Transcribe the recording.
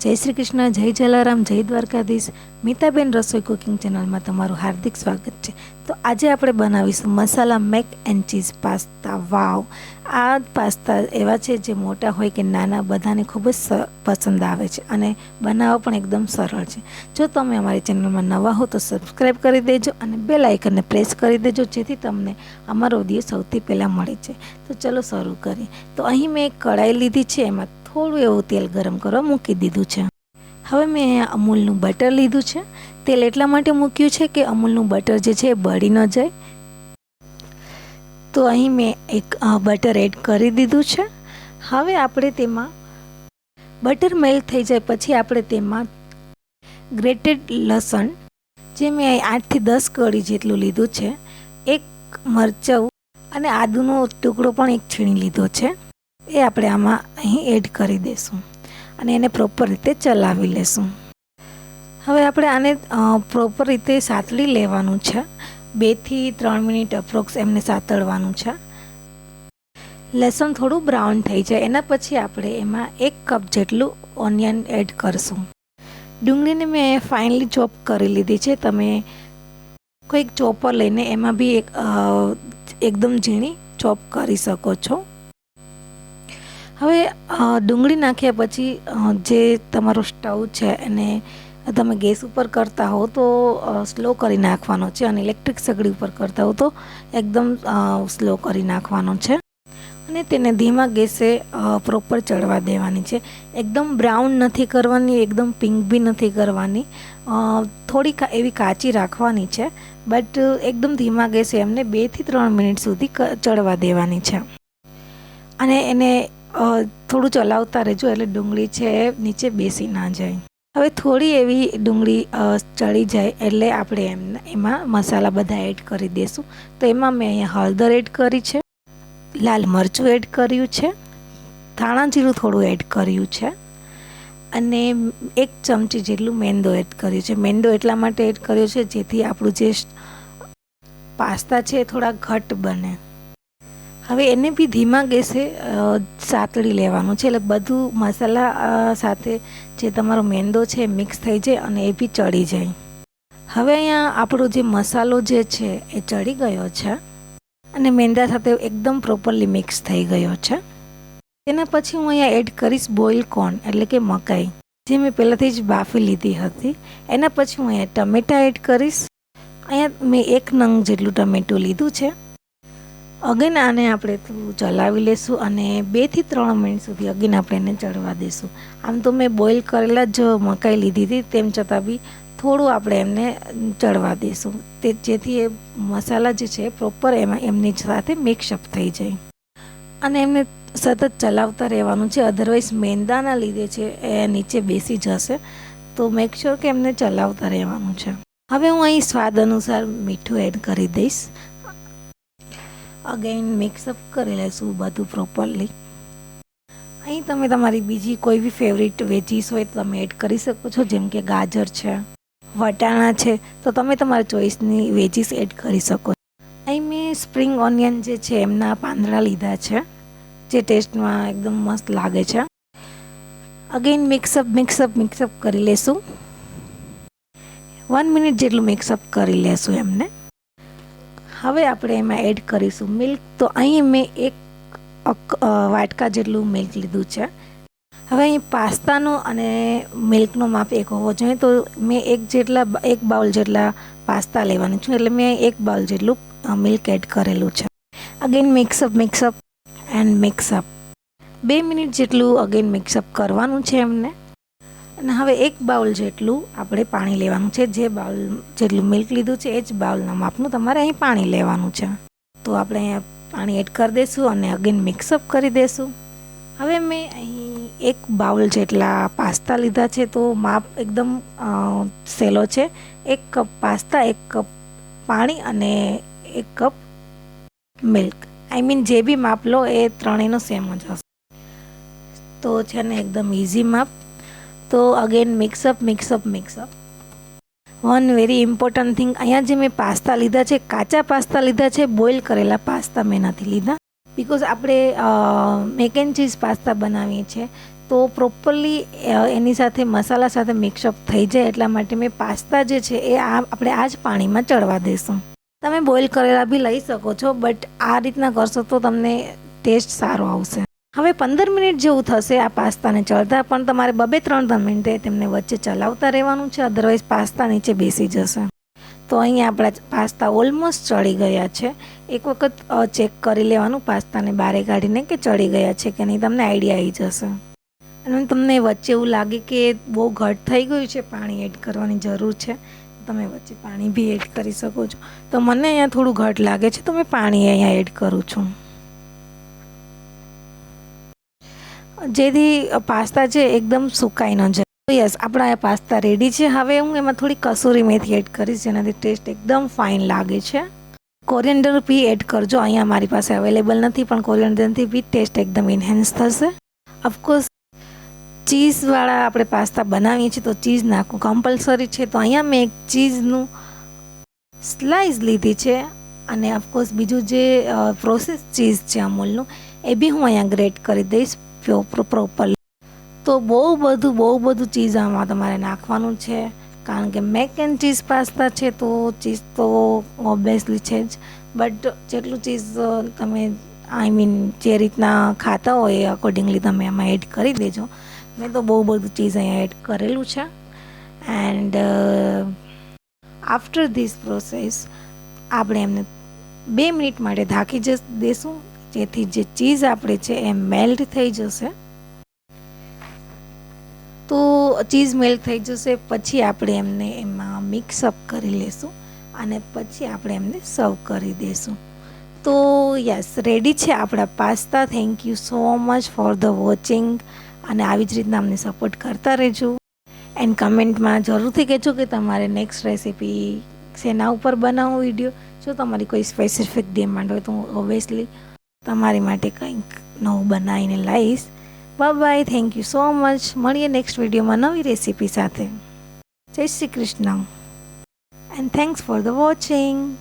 જય શ્રી કૃષ્ણ, જય જલારામ, જય દ્વારકાધીશ. મીતાબેન રસોઈ કુકિંગ ચેનલમાં તમારું હાર્દિક સ્વાગત છે. તો આજે આપણે બનાવીશું મસાલા મેક એન્ડ ચીઝ પાસ્તા. વાવ! આ પાસ્તા એવા છે જે મોટા હોય કે નાના બધાને ખૂબ જ પસંદ આવે છે અને બનાવવા પણ એકદમ સરળ છે. જો તમે અમારી ચેનલમાં નવા હો તો સબસ્ક્રાઈબ કરી દેજો અને બેલ આઇકનને પ્રેસ કરી દેજો, જેથી તમને અમારો વિડીયો સૌથી પહેલાં મળે છે. તો ચલો શરૂ કરીએ. તો અહીં મેં એક કઢાઈ લીધી છે, એમાં થોડું એવું તેલ ગરમ કરવા મૂકી દીધું છે. હવે મેં અહીંયા અમૂલનું બટર લીધું છે. તેલ એટલા માટે મૂક્યું છે કે અમૂલનું બટર જે છે એ બળી ન જાય. તો અહીં મેં એક બટર એડ કરી દીધું છે. હવે આપણે તેમાં બટર મેલ્ટ થઈ જાય પછી આપણે તેમાં ગ્રેટેડ લસણ, જે મેં 8થી 10 કળી જેટલું લીધું છે, એક મરચાં અને આદુનો ટુકડો પણ એક છીણી લીધો છે, એ આપણે આમાં અહીં એડ કરી દઈશું અને એને પ્રોપર રીતે ચલાવી લેશું. હવે આપણે આને પ્રોપર રીતે સાતળી લેવાનું છે. 2 થી 3 મિનિટ અપ્રોક્સ એમને સાતળવાનું છે. લસણ થોડું બ્રાઉન થઈ જાય એના પછી આપણે એમાં 1 કપ જેટલું ઓનિયન એડ કરશું. ડુંગળીને મેં ફાઇનલી ચોપ કરી લીધી છે. તમે કોઈક ચોપર લઈને એમાં બી એકદમ ઝીણી ચોપ કરી શકો છો. હવે ડુંગળી નાખ્યા પછી જે તમારો સ્ટવ છે એને તમે ગેસ ઉપર કરતા હો તો સ્લો કરી નાખવાનો છે અને ઇલેક્ટ્રિક સગડી ઉપર કરતા હો તો એકદમ સ્લો કરી નાખવાનો છે અને તેને ધીમા ગેસે પ્રોપર ચડવા દેવાની છે. એકદમ બ્રાઉન નથી કરવાની, એકદમ પિંક બી નથી કરવાની, થોડી એવી કાચી રાખવાની છે, બટ એકદમ ધીમા ગેસે એમને 2 થી 3 મિનિટ સુધી ચડવા દેવાની છે અને એને થોડું ચલાવતા રહેજો એટલે ડુંગળી છે એ નીચે બેસી ના જાય. હવે થોડી એવી ડુંગળી ચડી જાય એટલે આપણે એમાં મસાલા બધા એડ કરી દઈશું. તો એમાં મેં અહીંયા હળદર એડ કરી છે, લાલ મરચું એડ કર્યું છે, ધાણા જીરું થોડું એડ કર્યું છે અને 1 ચમચી જેટલું મેંદો એડ કર્યું છે. મેંદો એટલા માટે એડ કર્યો છે જેથી આપણું જે પાસ્તા છે એ થોડા ઘટ બને. હવે એને બી ધીમા ગેસે સાતળી લેવાનું છે એટલે બધું મસાલા સાથે જે તમારો મેંદો છે એ મિક્સ થઈ જાય અને એ બી ચડી જાય. હવે અહીંયા આપણો જે મસાલો જે છે એ ચડી ગયો છે અને મેંદા સાથે એકદમ પ્રોપરલી મિક્સ થઈ ગયો છે. તેના પછી હું અહીંયા એડ કરીશ બોઇલ કોર્ન એટલે કે મકાઈ, જે મેં પહેલાંથી જ બાફી લીધી હતી. એના પછી હું અહીંયા ટમેટાં એડ કરીશ. અહીંયા મેં 1 નંગ જેટલું ટમેટું લીધું છે. અગેન આને આપણે થોડું ચલાવી લેશું અને 2 થી 3 મિનિટ સુધી અગેન આપણે એને ચડવા દઈશું. આમ તો મેં બોઇલ કરેલા જ મકાઈ લીધી હતી, તેમ છતાં બી થોડું આપણે એમને ચડવા દઈશું જેથી એ મસાલા જે છે પ્રોપર એમની સાથે મિક્સઅપ થઈ જાય અને એમને સતત ચલાવતા રહેવાનું છે, અધરવાઇઝ મેંદાના લીધે છે એ નીચે બેસી જશે. તો મેક શ્યોર કે એમને ચલાવતા રહેવાનું છે. હવે હું અહીં સ્વાદ અનુસાર મીઠું એડ કરી દઈશ. અગેન મિક્સઅપ કરી લઈશું બધું પ્રોપરલી. અહીં તમે તમારી બીજી કોઈ બી ફેવરિટ વેજીસ હોય તો તમે એડ કરી શકો છો, જેમ કે ગાજર છે, વટાણા છે, તો તમે તમારા ચોઈસની વેજીસ એડ કરી શકો છો. અહીં મેં સ્પ્રિંગ ઓનિયન જે છે એમના પાંદડા લીધા છે, જે ટેસ્ટમાં એકદમ મસ્ત લાગે છે. અગેન મિક્સઅપ કરી લેશું. 1 મિનિટ જેટલું મિક્સઅપ કરી લેશું એમને. હવે આપણે એમાં એડ કરીશું મિલ્ક. તો અહીં મેં 1 વાટકા જેટલું મિલ્ક લીધું છે. હવે અહીં પાસ્તાનો અને મિલ્કનો માપ એક હોવો જોઈએ, તો મેં 1 બાઉલ જેટલા પાસ્તા લેવાની છું એટલે મેં 1 બાઉલ જેટલું મિલ્ક એડ કરેલું છે. અગેન મિક્સઅપ 2 મિનિટ જેટલું અગેન મિક્સઅપ કરવાનું છે એમને. અને હવે 1 બાઉલ જેટલું આપણે પાણી લેવાનું છે. જે બાઉલ જેટલું મિલ્ક લીધું છે એ જ બાઉલના માપનું તમારે અહીં પાણી લેવાનું છે. તો આપણે અહીંયા પાણી એડ કરી દઈશું અને અગેન મિક્સઅપ કરી દઈશું. હવે મેં અહીં 1 બાઉલ જેટલા પાસ્તા લીધા છે, તો માપ એકદમ સહેલો છે. 1 કપ પાસ્તા, 1 કપ પાણી અને 1 કપ મિલ્ક. જે બી માપ લો એ ત્રણેયનો સેમ જ હશે. તો છે ને એકદમ ઇઝી માપ. તો again mix-up. One very important thing, અહીંયા જે મેં પાસ્તા લીધા છે કાચા પાસ્તા લીધા છે, બોઇલ કરેલા પાસ્તા મેં નથી લીધા. બિકોઝ આપણે મેક એન્ડ ચીઝ પાસ્તા બનાવીએ છીએ તો પ્રોપરલી એની સાથે મસાલા સાથે મિક્સઅપ થઈ જાય એટલા માટે મેં પાસ્તા જે છે એ આપણે આ જ પાણીમાં ચડવા દઈશું. તમે બોઇલ કરેલા બી લઈ શકો છો, બટ આ રીતના કરશો તો તમને ટેસ્ટ સારો આવશે. હવે 15 મિનિટ જેવું થશે આ પાસ્તાને ચડતા, પણ તમારે 2-3 મિનિટે તેમને વચ્ચે ચલાવતા રહેવાનું છે, અધરવાઇઝ પાસ્તા નીચે બેસી જશે. તો અહીંયા આપણા પાસ્તા ઓલમોસ્ટ ચડી ગયા છે. એક વખત ચેક કરી લેવાનું પાસ્તાને બહાર કાઢીને કે ચડી ગયા છે કે નહીં, તમને આઈડિયા આવી જશે. અને તમને વચ્ચે એવું લાગે કે બહુ ઘટ થઈ ગયું છે, પાણી એડ કરવાની જરૂર છે, તમે વચ્ચે પાણી બી એડ કરી શકો છો. તો મને અહીંયા થોડું ઘટ લાગે છે તો મેં પાણી અહીંયા એડ કરું છું, જેથી પાસ્તા છે એકદમ સુકાઈ ન જાય. યસ, આપણા પાસ્તા રેડી છે. હવે હું એમાં થોડી કસૂરી મેથી એડ કરીશ, જેનાથી ટેસ્ટ એકદમ ફાઇન લાગે છે. કોરિએન્ડર બી એડ કરજો, અહીંયા મારી પાસે અવેલેબલ નથી, પણ કોરિએન્ડરથી બી ટેસ્ટ એકદમ એન્હાન્સ થશે. ઓફકોર્સ ચીઝવાળા આપણે પાસ્તા બનાવીએ છીએ તો ચીઝ નાખવું કમ્પલસરી છે. તો અહીંયા મેં એક ચીઝનું સ્લાઇસ લીધી છે, અને ઓફકોર્સ બીજું જે પ્રોસેસ ચીઝ છે અમૂલનું, એ બી હું અહીંયા ગ્રેટ કરી દઈશ પ્રોપરલી. તો બહુ બધું ચીઝ આમાં તમારે નાખવાનું છે, કારણ કે મેક એન્ડ ચીઝ પાસ્તા છે તો ચીઝ તો ઓબ્વિયસલી છે જ, બટ જેટલું ચીઝ તમે જે રીતના ખાતા હોય એ અકોર્ડિંગલી તમે એમાં એડ કરી દેજો. મેં તો બહુ બધું ચીઝ અહીંયા એડ કરેલું છે. એન્ડ આફ્ટર ધીસ પ્રોસેસ આપણે એમને 2 મિનિટ માટે ઢાંકી દઈશું, જેથી જે ચીઝ આપણે છે એ મેલ્ટ થઈ જશે. તો ચીઝ મેલ્ટ થઈ જશે પછી આપણે એમને એમાં મિક્સઅપ કરી લઈશું, અને પછી આપણે એમને સર્વ કરી દઈશું. તો યસ, રેડી છે આપણા pasta. Thank you so much for the watching, અને આવી જ રીતના અમને સપોર્ટ કરતા રહેજો. એન્ડ કમેન્ટમાં જરૂરથી કહેજો કે તમારે નેક્સ્ટ રેસીપી શેના ઉપર બનાવો વિડીયો. જો તમારી કોઈ સ્પેસિફિક ડિમાન્ડ હોય તો હું ઓબ્વિયસલી તમારી માટે કંઈક નવું બનાવીને લાવીશ. Bye, thank you so much. મળીએ નેક્સ્ટ વિડીયોમાં નવી રેસીપી સાથે. Jai Shri Krishna and thanks for the watching.